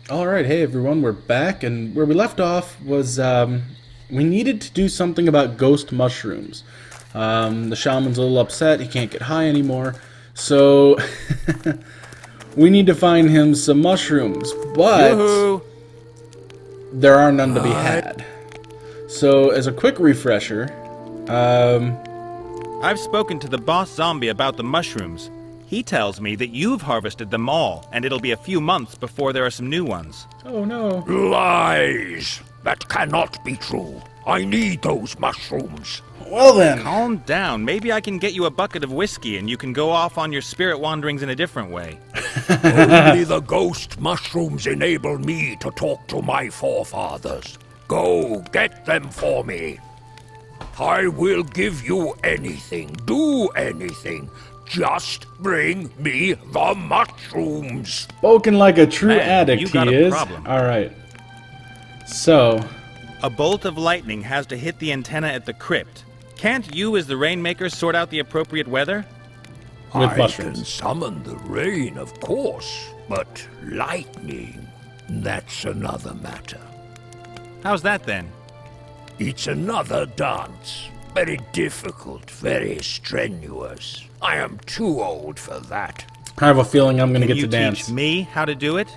Alright, hey everyone, we're back, and where we left off was, we needed to do something about ghost mushrooms. The shaman's a little upset, he can't get high anymore, so we need to find him some mushrooms, but Yoo-hoo! there are none to be had. So, as a quick refresher, I've spoken to the boss zombie about the mushrooms. He tells me that you've harvested them all, and it'll be a few months before there are some new ones. oh no. Lies! That cannot be true. I need those mushrooms. Well then. Calm down. Maybe I can get you a bucket of whiskey and you can go off on your spirit wanderings in a different way. Only the ghost mushrooms enable me to talk to my forefathers. Go, get them for me. I will give you anything, do anything. Just bring me the mushrooms. Spoken like a true Man, addict, you got he a is. problem. Alright. So, A bolt of lightning has to hit the antenna at the crypt. Can't you, as the rainmaker, sort out the appropriate weather? with I mushrooms. can summon the rain, of course, but lightning, that's another matter. How's that then? It's another dance. Very difficult, very strenuous. I am too old for that. I have a feeling I'm gonna Can get you to dance. teach me how to do it?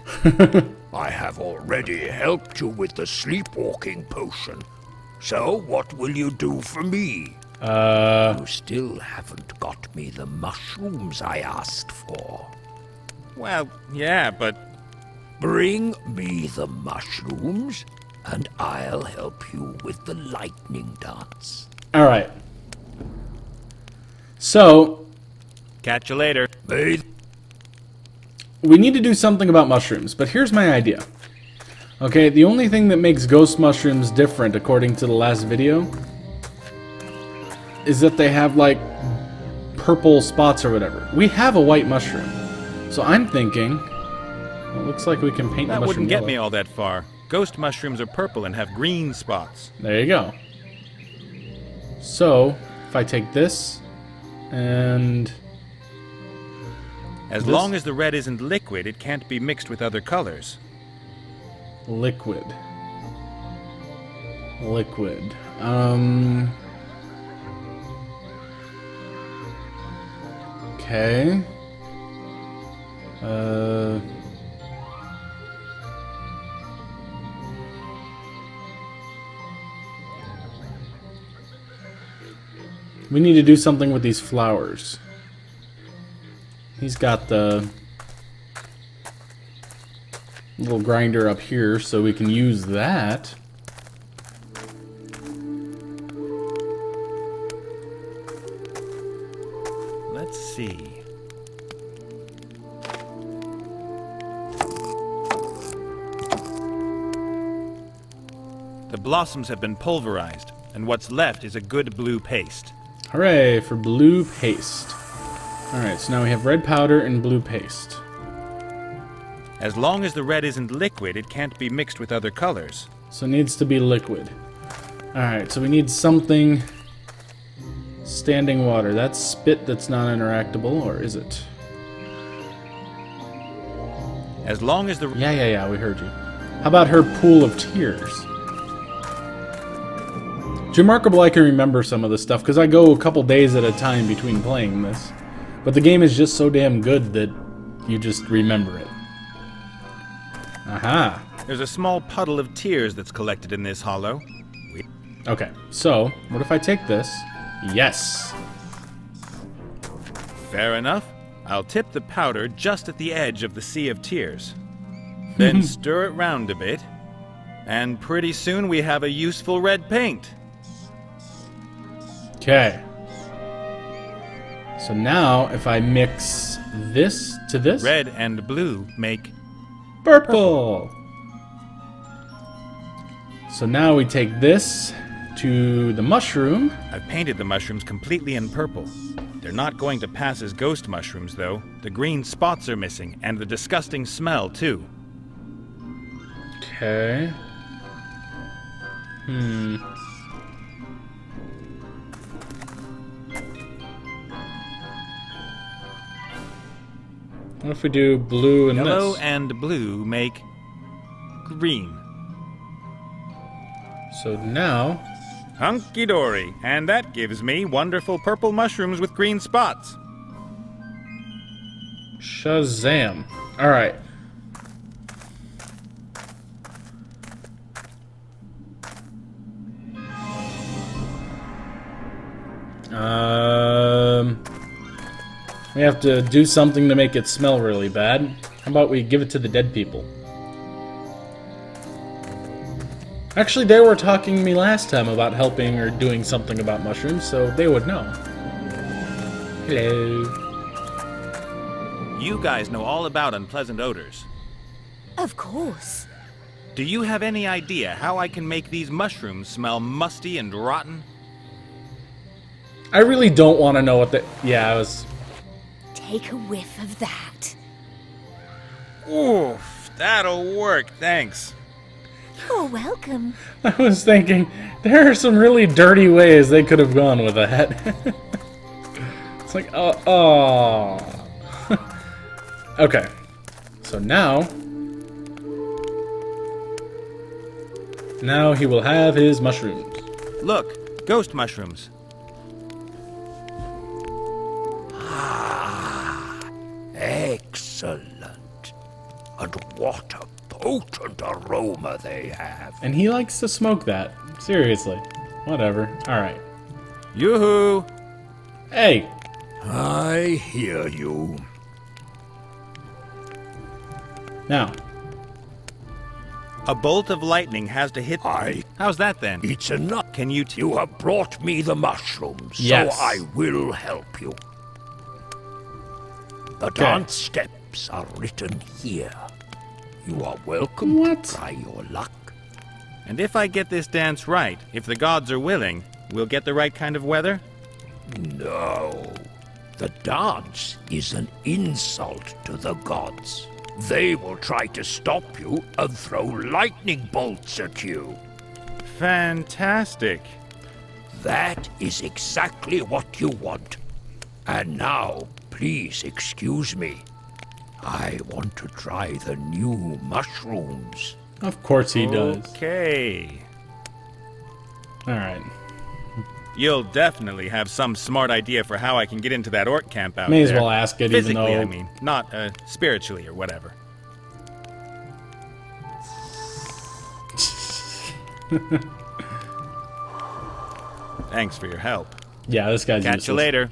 I have already helped you with the sleepwalking potion. So what will you do for me? You still haven't got me the mushrooms I asked for. Well, yeah, but Bring me the mushrooms, and I'll help you with the lightning dance. Alright. So, catch you later. May we need to do something about mushrooms, but here's my idea. Okay, the only thing that makes ghost mushrooms different, according to the last video, is that they have, like, purple spots or whatever. We have a white mushroom. So I'm thinking, well, it looks like we can paint the That mushroom wouldn't get yellow. me all that far. Ghost mushrooms are purple and have green spots. There you go. So, if I take this, and... As This- long as the red isn't liquid, it can't be mixed with other colors. liquid. Liquid. Okay. We need to do something with these flowers. He's got the little grinder up here, so we can use that. Let's see. The blossoms have been pulverized, and what's left is a good blue paste. Hooray for blue paste. Alright, so now we have red powder and blue paste. As long as the red isn't liquid, it can't be mixed with other colors. So it needs to be liquid. Alright, so we need something... Standing water. That's spit that's not interactable, or is it? As long as the Yeah, we heard you. How about her pool of tears? It's remarkable I can remember some of this stuff, because I go a couple days at a time between playing this. But the game is just so damn good that you just remember it. Aha! There's a small puddle of tears that's collected in this hollow. Okay, so, what if I take this? Yes! Fair enough. I'll tip the powder just at the edge of the sea of tears. Then stir it round a bit, and pretty soon we have a useful red paint. Okay. So now, if I mix this to this... Red and blue make... Purple! So now we take this to the mushroom. I've painted the mushrooms completely in purple. They're not going to pass as ghost mushrooms, though. The green spots are missing, and the disgusting smell, too. Okay. What if we do blue and Yellow this? and blue make green. So now... Hunky-dory. And that gives me wonderful purple mushrooms with green spots. Shazam. Alright. We have to do something to make it smell really bad. How about we give it to the dead people? Actually, they were talking to me last time about helping or doing something about mushrooms, so they would know. Hello. You guys know all about unpleasant odors. Of course. Do you have any idea how I can make these mushrooms smell musty and rotten? I really don't want to know what the... Yeah, I was... Take a whiff of that. Oof, that'll work, thanks. You're welcome. I was thinking, there are some really dirty ways they could have gone with that. It's like, oh. Okay. So now he will have his mushrooms. Look, ghost mushrooms. Excellent. And what a potent aroma they have. And he likes to smoke that. Seriously. Whatever. Alright. Yoo-hoo! Hey! I hear you. Now. A bolt of lightning has to hit... How's that then? It's enough. Can you... You have brought me the mushrooms, Yes. so I will help you. The dance steps are written here. You are welcome What? to try your luck. And if I get this dance right, if the gods are willing, we'll get the right kind of weather? No. The dance is an insult to the gods. They will try to stop you and throw lightning bolts at you. Fantastic. That is exactly what you want. And now, please excuse me. I want to try the new mushrooms. Of course he does. Okay. Alright. You'll definitely have some smart idea for how I can get into that orc camp out May there. as well ask it, even Physically, though... I mean, not spiritually or whatever. Thanks for your help. Yeah, this guy's Catch useless. you later.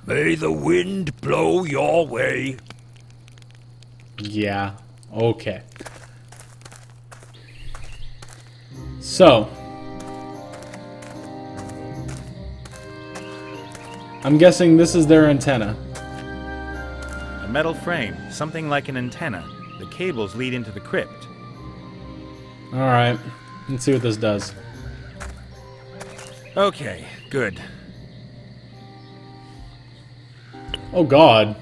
May the wind blow your way. Yeah. Okay. So. I'm guessing this is their antenna. A metal frame, something like an antenna. The cables lead into the crypt. Alright. Let's see what this does. Okay, good. Oh god.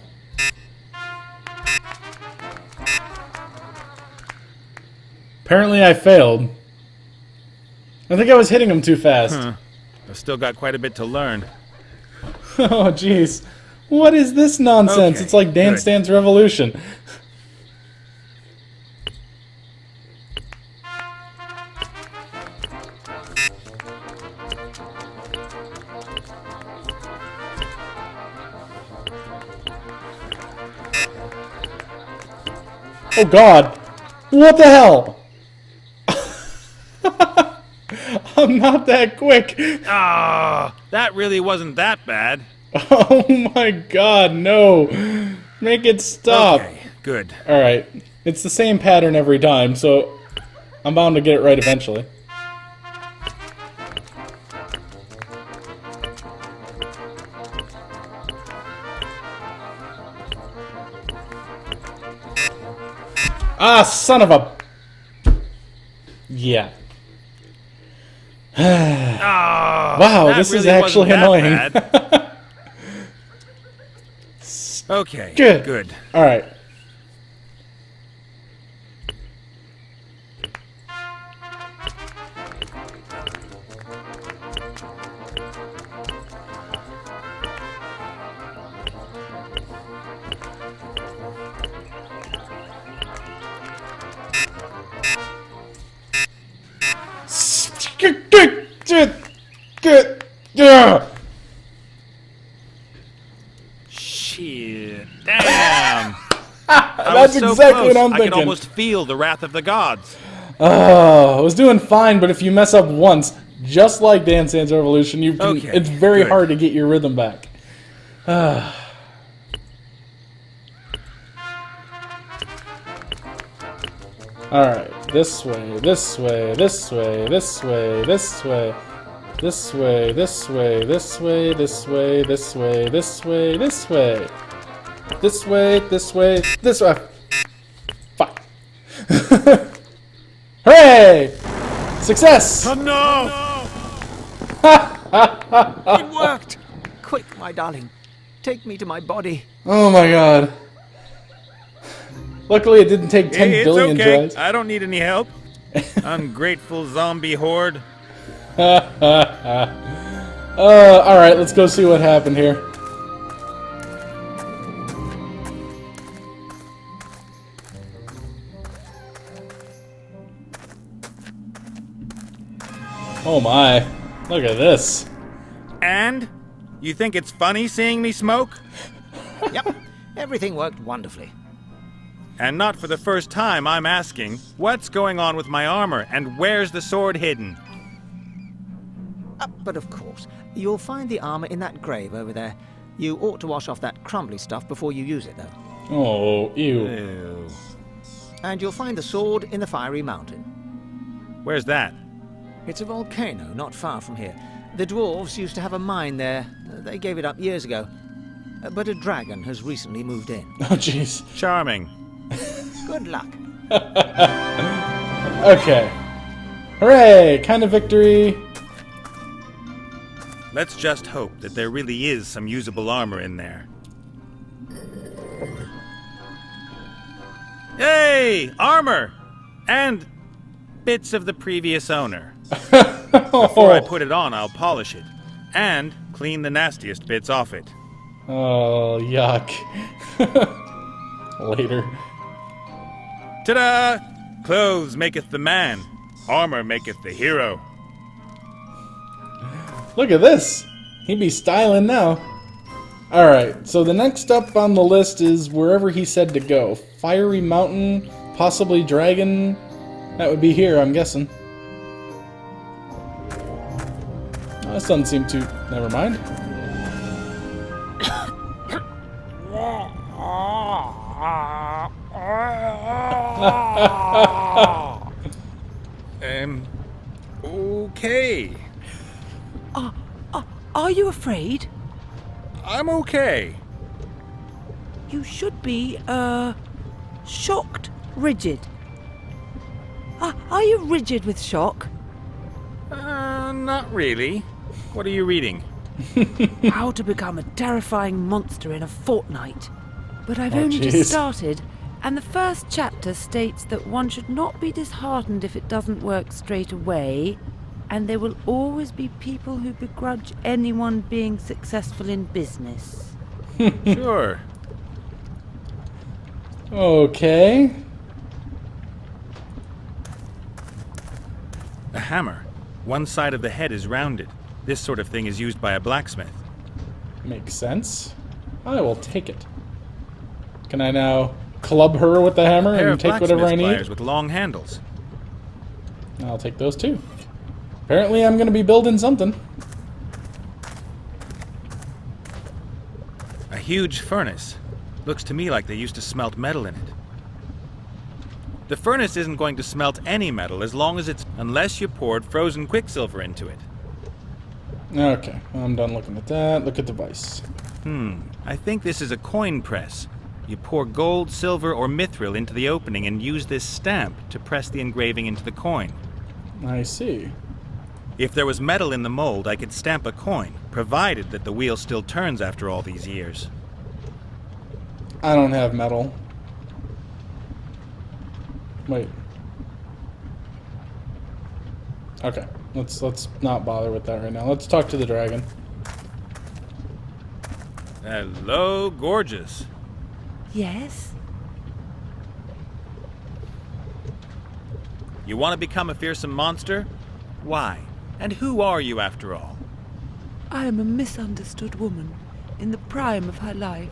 Apparently I failed. I think I was hitting him too fast. I've still got quite a bit to learn. Oh jeez. What is this nonsense? Okay, It's like Dance good. Dance Revolution. Oh god. What the hell? I'm not that quick. Ah, that really wasn't that bad. Oh my god, no. Make it stop. Okay, good. Alright. It's the same pattern every time, so I'm bound to get it right eventually. Ah, son of a... Yeah. Ah, Wow, that this is really actually wasn't annoying. that bad. Okay, Good. good. Alright. Shit. Damn. That's exactly what I'm I thinking. could almost feel the wrath of the gods. I was doing fine, but if you mess up once, just like Dance Dance Revolution, you can, Okay, it's very good. hard to get your rhythm back. Alright, this way, this way, this way, this way, this way, this way, this way, this way, this way, this way, this way, this way, this way, this way, this way. Fuck. Hooray! Success! Oh no! It worked! Quick, my darling. Take me to my body. Oh my god. Luckily, it didn't take 10 It's billion okay. tries. I don't need any help. Ungrateful zombie horde. Alright, let's go see what happened here. Oh my. Look at this. And? You think it's funny seeing me smoke? Yep, everything worked wonderfully. And not for the first time, I'm asking, what's going on with my armor, and where's the sword hidden? But of course, you'll find the armor in that grave over there. You ought to wash off that crumbly stuff before you use it, though. Oh, ew. Ew. And you'll find the sword in the fiery mountain. Where's that? It's a volcano not far from here. The dwarves used to have a mine there. They gave it up years ago. But a dragon has recently moved in. Oh, jeez. Charming. Good luck. Okay. Hooray! Kind of victory. Let's just hope that there really is some usable armor in there. Hey! Armor! And bits of the previous owner. Before I put it on, I'll polish it. And clean the nastiest bits off it. Oh, yuck. Later. Ta-da! Clothes maketh the man. Armor maketh the hero. Look at this. He be styling now. Alright, so the next up on the list is wherever he said to go. Fiery Mountain, possibly Dragon. That would be here, I'm guessing. Oh, this doesn't seem too... Never mind. Okay. Are you afraid? I'm okay. You should be, shocked, rigid. Are you rigid with shock? Not really. What are you reading? How to become a terrifying monster in a fortnight. But I've Oh, only jeez. just started, and the first chapter states that one should not be disheartened if it doesn't work straight away, and there will always be people who begrudge anyone being successful in business. Sure. Okay. A hammer. One side of the head is rounded. This sort of thing is used by a blacksmith. Makes sense. I will take it. Can I now club her with the hammer Pair and of take whatever I blacksmith need? pliers with long handles. I'll take those too. Apparently I'm going to be building something. A huge furnace. Looks to me like they used to smelt metal in it. The furnace isn't going to smelt any metal as long as it's... unless you poured frozen quicksilver into it. Okay, I'm done looking at that. Look at the device. I think this is a coin press. You pour gold, silver, or mithril into the opening and use this stamp to press the engraving into the coin. I see. If there was metal in the mold, I could stamp a coin, provided that the wheel still turns after all these years. I don't have metal. Wait. Okay, let's not bother with that right now. Let's talk to the dragon. Hello, gorgeous. Yes? You want to become a fearsome monster? Why? And who are you, after all? I am a misunderstood woman in the prime of her life.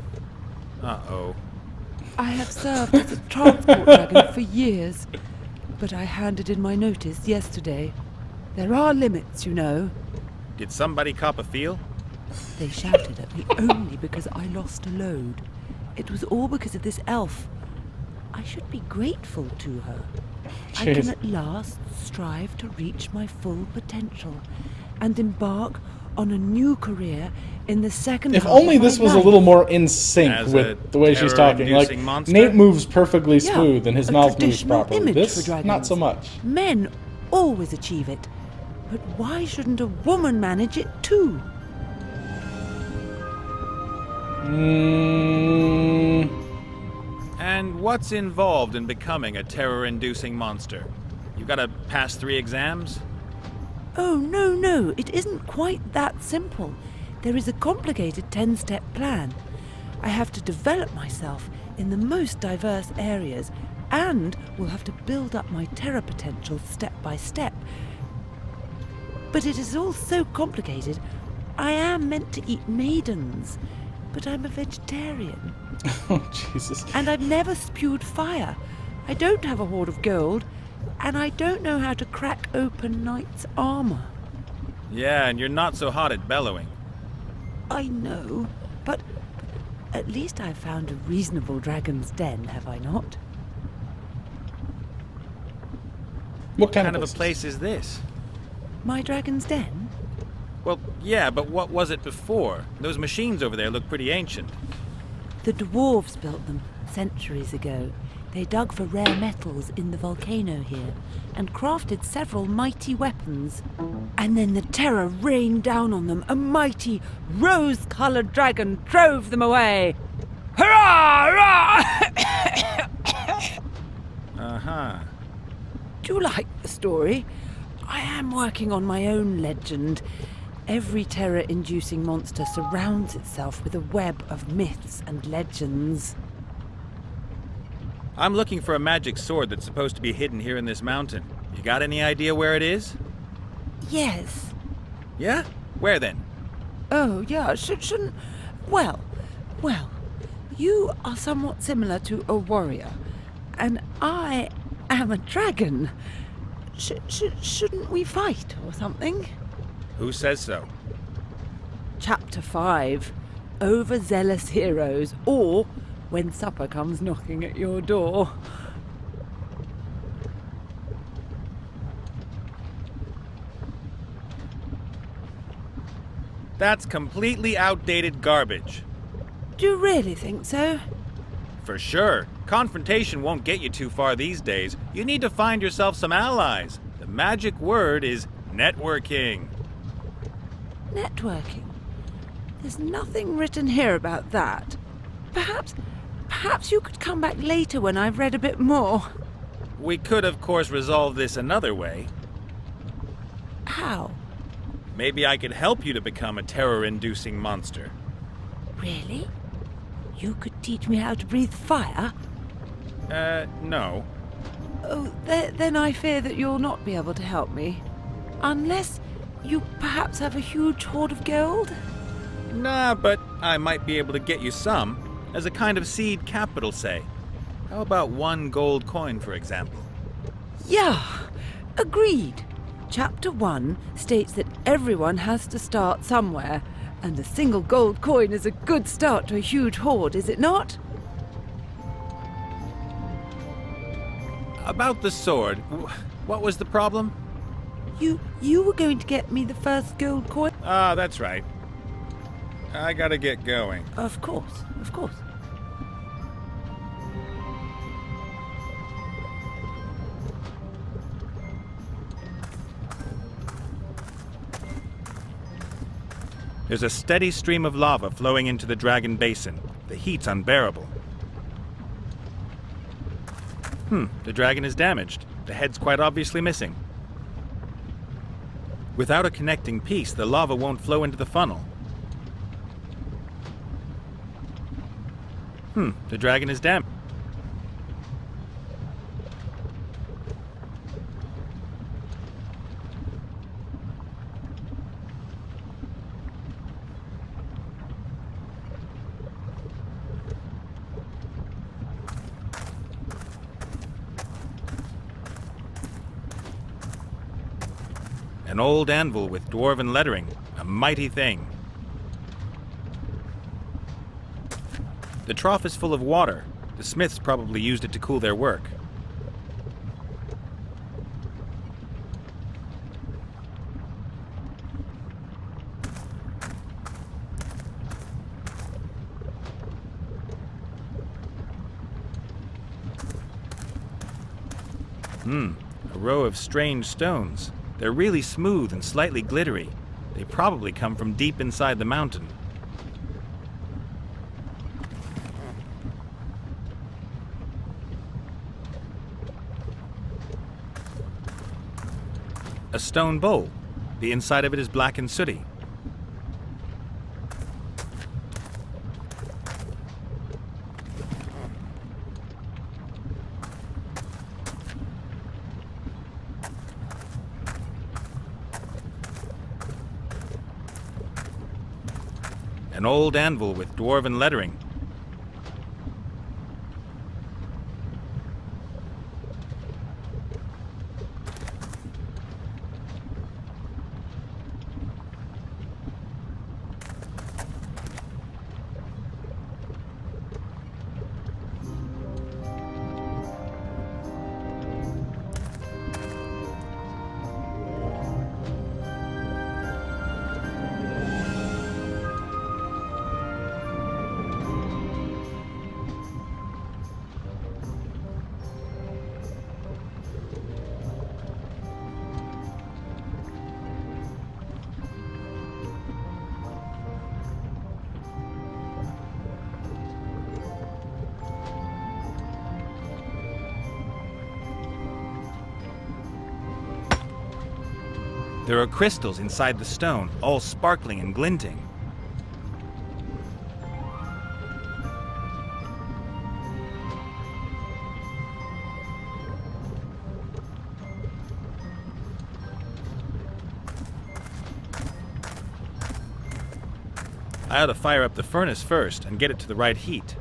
Uh-oh. I have served as a transport dragon for years, but I handed in my notice yesterday. There are limits, you know. Did somebody cop a feel? They shouted at me only because I lost a load. It was all because of this elf. I should be grateful to her. I can Jeez. at last strive to reach my full potential and embark on a new career in the second If half only of my this was a life. little more in sync As with a the way she's talking. Like, terror-inducing monster? Nate moves perfectly Yeah, smooth and his a mouth moves traditional properly. image This, for dragons. not so much. Men always achieve it. But why shouldn't a woman manage it too? And what's involved in becoming a terror-inducing monster? You gotta pass 3 exams? Oh, no, it isn't quite that simple. There is a complicated 10-step plan. I have to develop myself in the most diverse areas and will have to build up my terror potential step by step. But it is all so complicated. I am meant to eat maidens, but I'm a vegetarian. Oh, Jesus. And I've never spewed fire. I don't have a hoard of gold, and I don't know how to crack open knight's armor. Yeah, and you're not so hot at bellowing. I know, but at least I've found a reasonable dragon's den, have I not? What What kind kind of a places? place is this? My dragon's den? Well, yeah, but what was it before? Those machines over there look pretty ancient. The dwarves built them centuries ago. They dug for rare metals in the volcano here and crafted several mighty weapons. And then the terror rained down on them. A mighty, rose-colored dragon drove them away. Hurrah! Hurrah! Uh-huh. Do you like the story? I am working on my own legend. Every terror-inducing monster surrounds itself with a web of myths and legends. I'm looking for a magic sword that's supposed to be hidden here in this mountain. You got any idea where it is? Yes. Yeah? Where then? Oh, yeah, shouldn't... Well, you are somewhat similar to a warrior, and I am a dragon. Shouldn't we fight or something? Who says so? Chapter 5, Overzealous Heroes, or When Supper Comes Knocking at Your Door. That's completely outdated garbage. Do you really think so? For sure. Confrontation won't get you too far these days. You need to find yourself some allies. The magic word is networking. Networking? There's nothing written here about that. Perhaps you could come back later when I've read a bit more. We could, of course, resolve this another way. How? Maybe I could help you to become a terror-inducing monster. Really? You could teach me how to breathe fire? No. Oh, then I fear that you'll not be able to help me. Unless you perhaps have a huge hoard of gold? Nah, but I might be able to get you some. As a kind of seed capital, say. How about 1 gold coin, for example? Yeah, agreed. Chapter 1 states that everyone has to start somewhere, and a single gold coin is a good start to a huge hoard, is it not? About the sword, what was the problem? You were going to get me the first gold coin? Ah, that's right. I gotta get going. Of course. There's a steady stream of lava flowing into the dragon basin. The heat's unbearable. The dragon is damaged. The head's quite obviously missing. Without a connecting piece, the lava won't flow into the funnel. The dragon is damaged. An old anvil with dwarven lettering. A mighty thing. The trough is full of water. The smiths probably used it to cool their work. A row of strange stones. They're really smooth and slightly glittery. They probably come from deep inside the mountain. A stone bowl. The inside of it is black and sooty. An old anvil with dwarven lettering. There are crystals inside the stone, all sparkling and glinting. I ought to fire up the furnace first and get it to the right heat.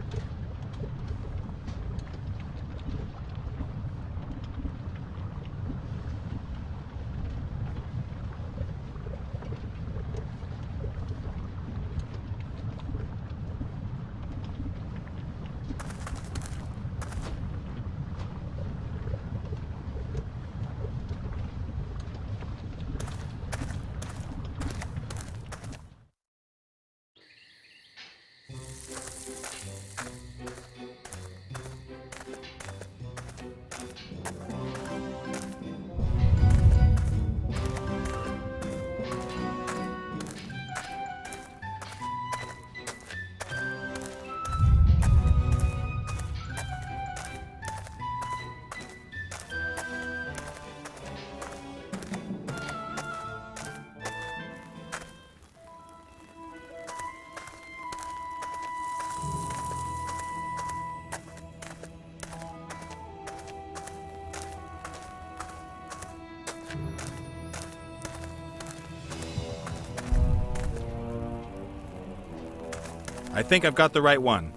I think I've got the right one.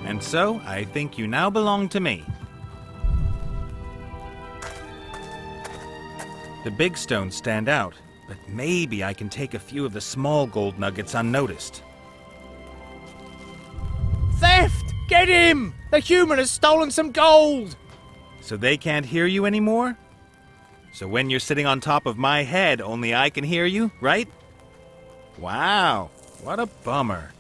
And so, I think you now belong to me. The big stones stand out, but maybe I can take a few of the small gold nuggets unnoticed. Theft! Get him! The human has stolen some gold! So they can't hear you anymore? So when you're sitting on top of my head, only I can hear you, right? Wow, what a bummer.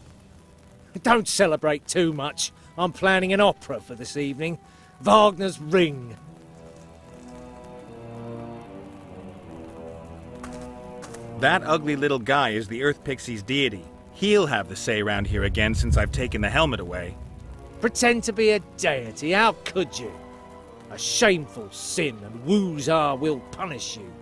Don't celebrate too much. I'm planning an opera for this evening. Wagner's Ring. That ugly little guy is the Earth Pixie's deity. He'll have the say around here again since I've taken the helmet away. Pretend to be a deity, how could you? A shameful sin, and Woozar will punish you.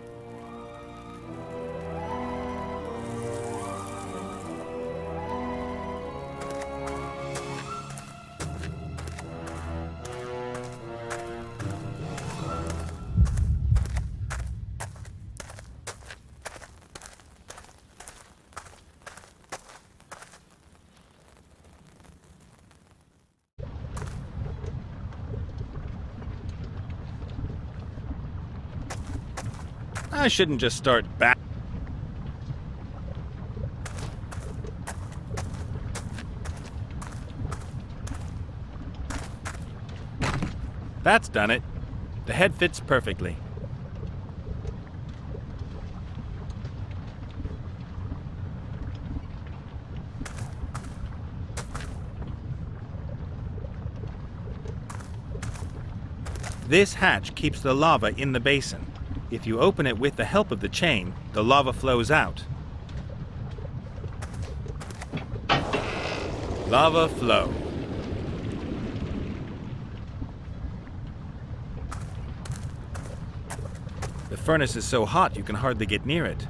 I shouldn't just start back. That's done it. The head fits perfectly. This hatch keeps the lava in the basin. If you open it with the help of the chain, the lava flows out. Lava flow. The furnace is so hot you can hardly get near it.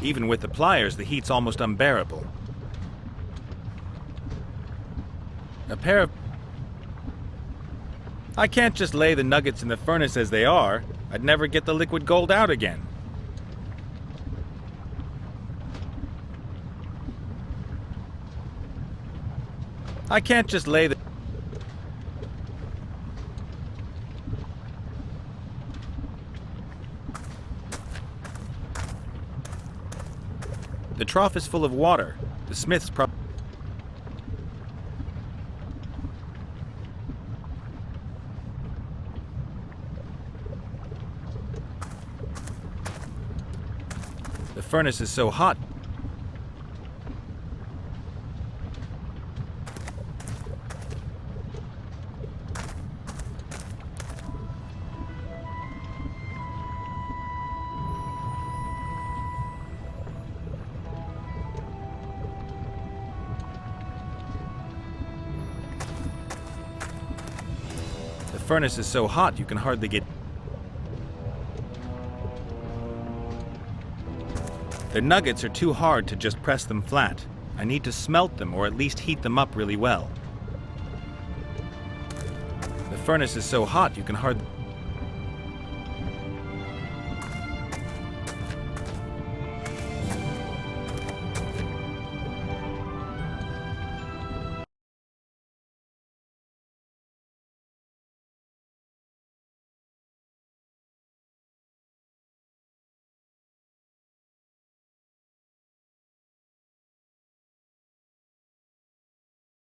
Even with the pliers, the heat's almost unbearable. A pair of... I can't just lay the nuggets in the furnace as they are. I'd never get the liquid gold out again. I can't just lay the... The trough is full of water. The smith's probably... The furnace is so hot. The furnace is so hot you can hardly get... The nuggets are too hard to just press them flat. I need to smelt them or at least heat them up really well. The furnace is so hot you can hardly...